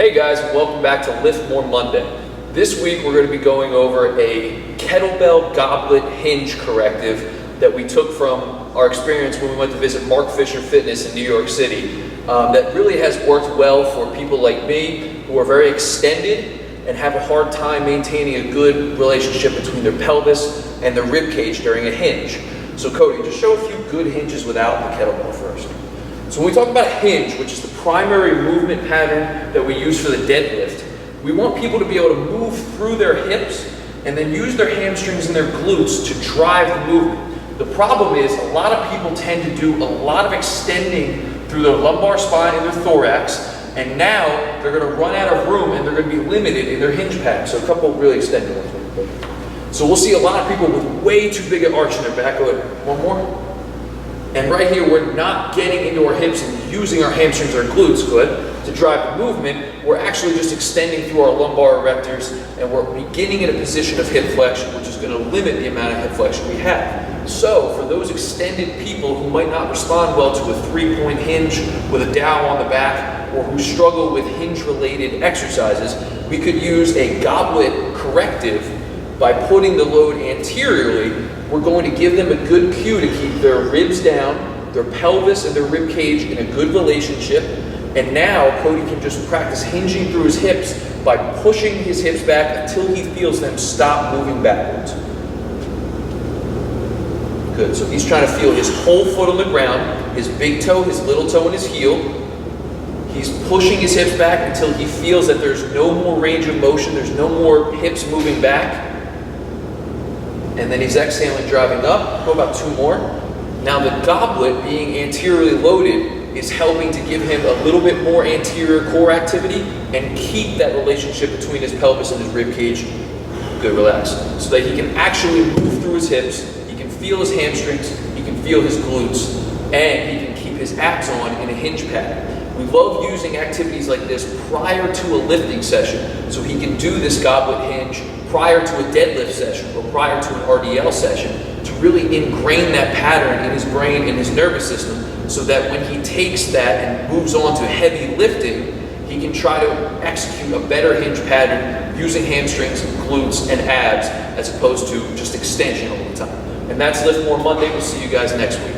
Hey guys, welcome back to Lift More Monday. This week we're going to be going over a kettlebell goblet hinge corrective that we took from our experience when we went to visit Mark Fisher Fitness in New York City. That really has worked well for people like me who are very extended and have a hard time maintaining a good relationship between their pelvis and their rib cage during a hinge. So Cody, just show a few good hinges without the kettlebell first. So when we talk about a hinge, which is the primary movement pattern that we use for the deadlift, we want people to be able to move through their hips and then use their hamstrings and their glutes to drive the movement. The problem is a lot of people tend to do a lot of extending through their lumbar spine and their thorax, and now they're going to run out of room and they're going to be limited in their hinge pattern. So a couple really extended ones. So we'll see a lot of people with way too big an arch in their back. Go ahead, one more. And right here, we're not getting into our hips and using our hamstrings or glutes, good, to drive the movement. We're actually just extending through our lumbar erectors, and we're beginning in a position of hip flexion, which is going to limit the amount of hip flexion we have. So for those extended people who might not respond well to a three-point hinge with a dowel on the back, or who struggle with hinge-related exercises, we could use a goblet corrective by putting the load anteriorly. We're going to give them a good cue to keep their ribs down, their pelvis and their rib cage in a good relationship. And now Cody can just practice hinging through his hips by pushing his hips back until he feels them stop moving backwards. Good, so he's trying to feel his whole foot on the ground, his big toe, his little toe, and his heel. He's pushing his hips back until he feels that there's no more range of motion, there's no more hips moving back. And then he's exhaling, driving up. Go about two more. Now the goblet, being anteriorly loaded, is helping to give him a little bit more anterior core activity and keep that relationship between his pelvis and his rib cage good, relaxed, so that he can actually move through his hips, he can feel his hamstrings, he can feel his glutes, and he can keep his abs on in a hinge pattern. We love using activities like this prior to a lifting session, so he can do this goblet hinge prior to a deadlift session or prior to an RDL session to really ingrain that pattern in his brain and his nervous system, so that when he takes that and moves on to heavy lifting, he can try to execute a better hinge pattern using hamstrings, glutes, and abs as opposed to just extension all the time. And that's Lift More Monday. We'll see you guys next week.